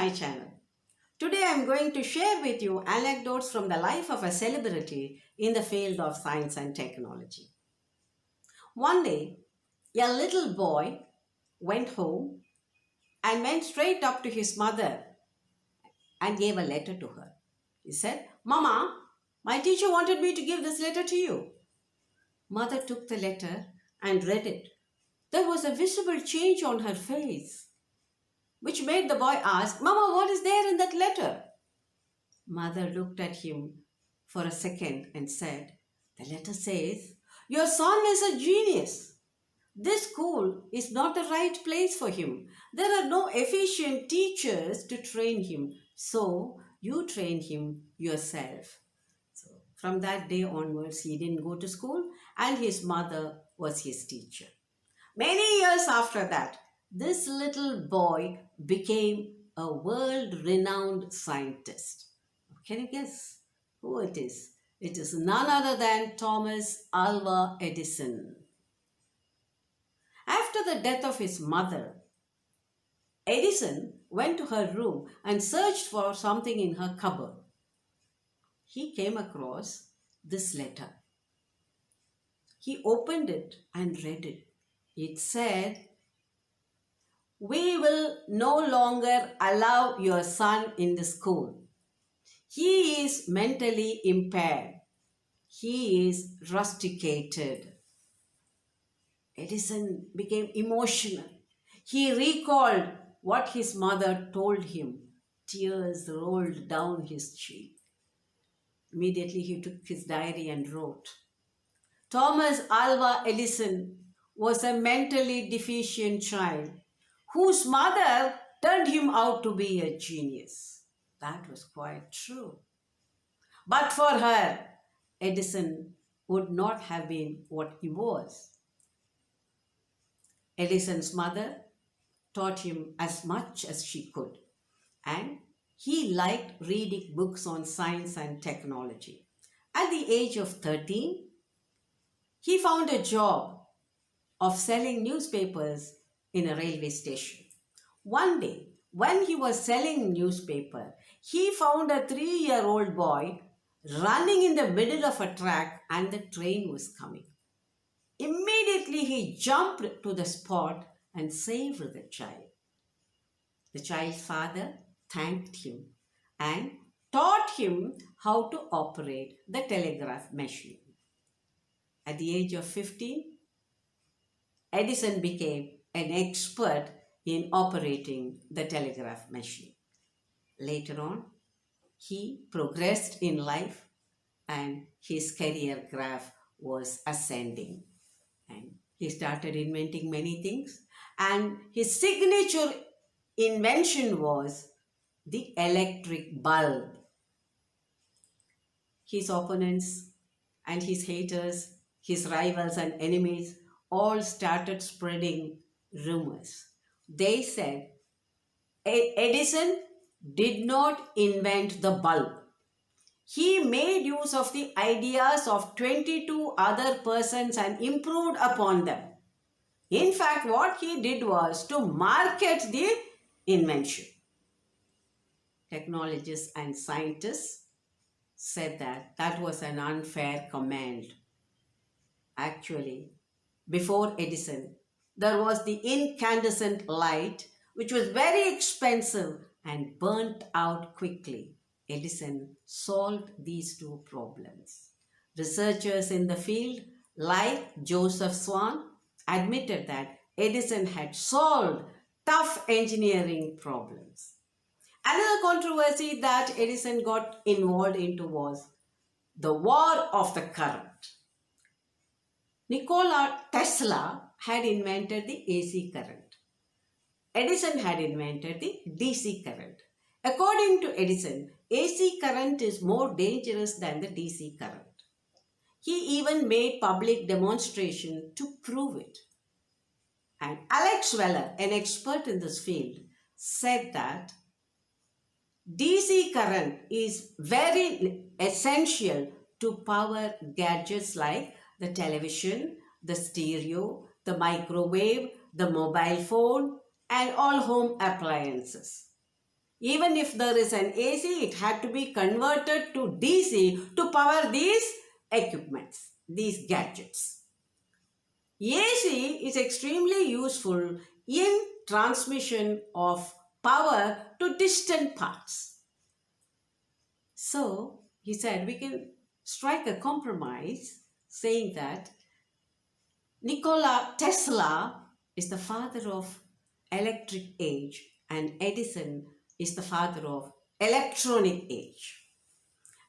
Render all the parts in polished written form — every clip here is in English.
my channel. Today I am going to share with you anecdotes from the life of a celebrity in the field of science and technology. One day, a little boy went home and went straight up to his mother and gave a letter to her. He said, "Mama, my teacher wanted me to give this letter to you." Mother took the letter and read it. There was a visible change on her face, which made the boy ask, "Mama, what is there in that letter?" Mother looked at him for a second and said, "The letter says, your son is a genius. This school is not the right place for him. There are no efficient teachers to train him. So you train him yourself." So from that day onwards, he didn't go to school and his mother was his teacher. Many years after that, this little boy became a world-renowned scientist. Can you guess who it is? It is none other than Thomas Alva Edison. After the death of his mother, Edison went to her room and searched for something in her cupboard. He came across this letter. He opened it and read it. It said, "We will no longer allow your son in the school. He is mentally impaired. He is rusticated." Edison became emotional. He recalled what his mother told him. Tears rolled down his cheek. Immediately he took his diary and wrote, "Thomas Alva Edison was a mentally deficient child whose mother turned him out to be a genius." That was quite true. But for her, Edison would not have been what he was. Edison's mother taught him as much as she could, and he liked reading books on science and technology. At the age of 13, he found a job of selling newspapers in a railway station. One day, when he was selling newspaper, he found a 3-year-old boy running in the middle of a track and the train was coming. Immediately he jumped to the spot and saved the child. The child's father thanked him and taught him how to operate the telegraph machine. At the age of 15, Edison became an expert in operating the telegraph machine. Later on, he progressed in life and his career graph was ascending. And he started inventing many things. And his signature invention was the electric bulb. His opponents and his haters, his rivals and enemies all started spreading rumors. They said Edison did not invent the bulb. He made use of the ideas of 22 other persons and improved upon them. In fact, what he did was to market the invention. Technologists and scientists said that that was an unfair command. Actually, before Edison, there was the incandescent light, which was very expensive and burnt out quickly. Edison solved these two problems. Researchers in the field, like Joseph Swan, admitted that Edison had solved tough engineering problems. Another controversy that Edison got involved into was the war of the current. Nikola Tesla had invented the AC current. Edison had invented the DC current. According to Edison, AC current is more dangerous than the DC current. He even made public demonstration to prove it. And Alex Weller, an expert in this field, said that DC current is very essential to power gadgets like the television, the stereo, the microwave, the mobile phone, and all home appliances. Even if there is an AC, it had to be converted to DC to power these equipments, these gadgets. AC is extremely useful in transmission of power to distant parts. So he said we can strike a compromise saying that Nikola Tesla is the father of electric age and Edison is the father of electronic age.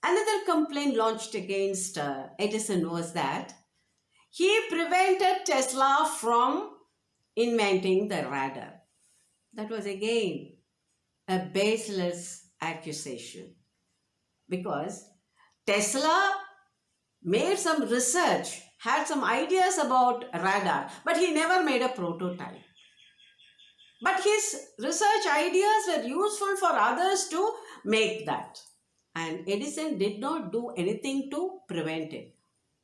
Another complaint launched against Edison was that he prevented Tesla from inventing the radar. That was again a baseless accusation because Tesla made some research, had some ideas about radar, but he never made a prototype. But his research ideas were useful for others to make that. And Edison did not do anything to prevent it.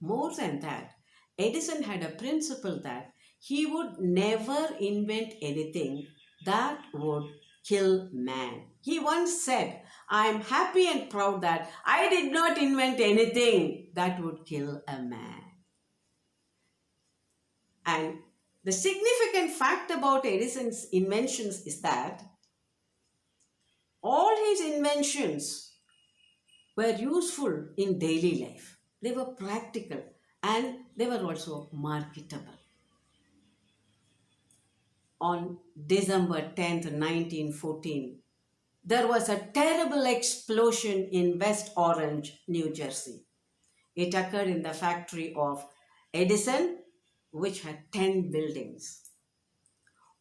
More than that, Edison had a principle that he would never invent anything that would kill man. He once said, I am happy and proud that I did not invent anything that would kill a man. And the significant fact about Edison's inventions is that all his inventions were useful in daily life. They were practical and they were also marketable. On December 10th, 1914, there was a terrible explosion in West Orange, New Jersey. It occurred in the factory of Edison, which had 10 buildings.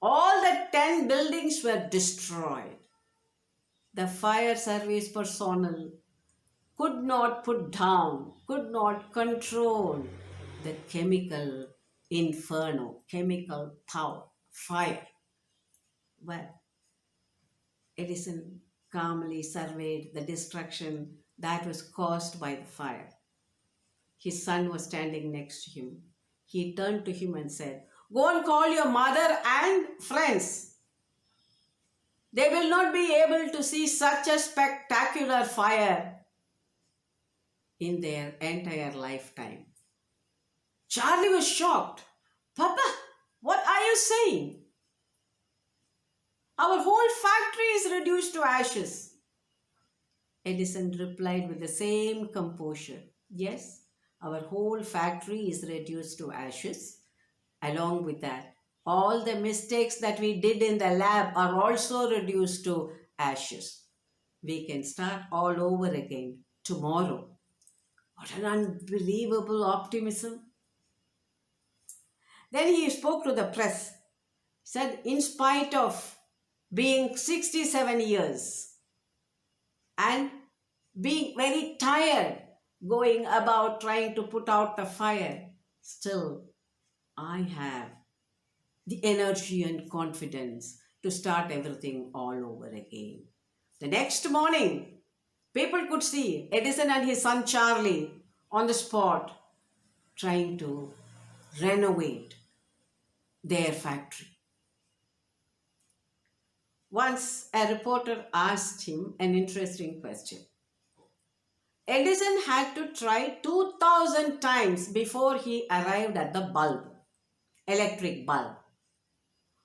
All the 10 buildings were destroyed. The fire service personnel could not put down, could not control the chemical inferno, chemical power, fire. Well, Edison calmly surveyed the destruction that was caused by the fire. His son was standing next to him. He turned to him and said, go and call your mother and friends. They will not be able to see such a spectacular fire in their entire lifetime. Charlie was shocked. Papa, what are you saying? Our whole factory is reduced to ashes. Edison replied with the same composure. Yes, our whole factory is reduced to ashes. Along with that, all the mistakes that we did in the lab are also reduced to ashes. We can start all over again tomorrow. What an unbelievable optimism. Then he spoke to the press. Said, in spite of being 67 years and being very tired going about trying to put out the fire, still I have the energy and confidence to start everything all over again. The next morning, people could see Edison and his son Charlie on the spot trying to renovate their factory. Once a reporter asked him an interesting question. Edison had to try 2000 times before he arrived at the bulb, electric bulb.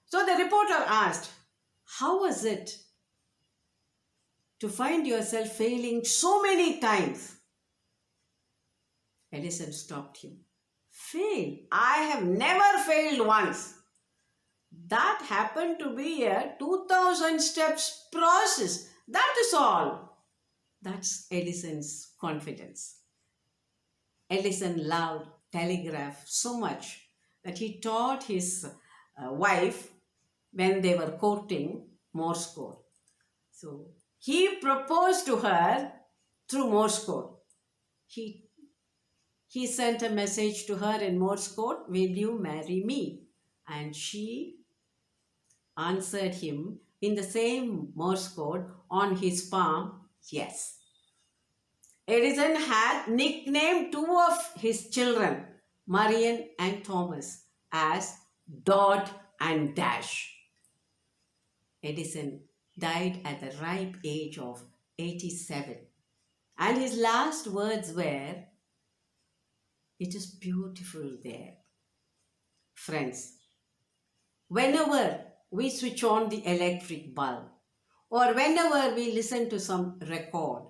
So the reporter asked, how was it to find yourself failing so many times? Edison stopped him. Fail? I have never failed once. That happened to be a 2000 steps process. That is all. That's Edison's confidence. Edison loved telegraph so much that he taught his wife when they were courting Morse code. So he proposed to her through Morse code. He sent a message to her in Morse code, will you marry me? And she answered him in the same Morse code on his palm, yes. Edison had nicknamed two of his children, Marion and Thomas, as Dot and Dash. Edison died at the ripe age of 87. And his last words were, "It is beautiful there." Friends, whenever we switch on the electric bulb, or whenever we listen to some record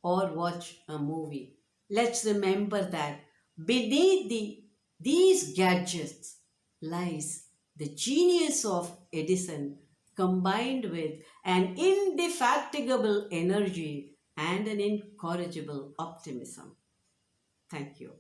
or watch a movie, let's remember that beneath these gadgets lies the genius of Edison combined with an indefatigable energy and an incorrigible optimism. Thank you.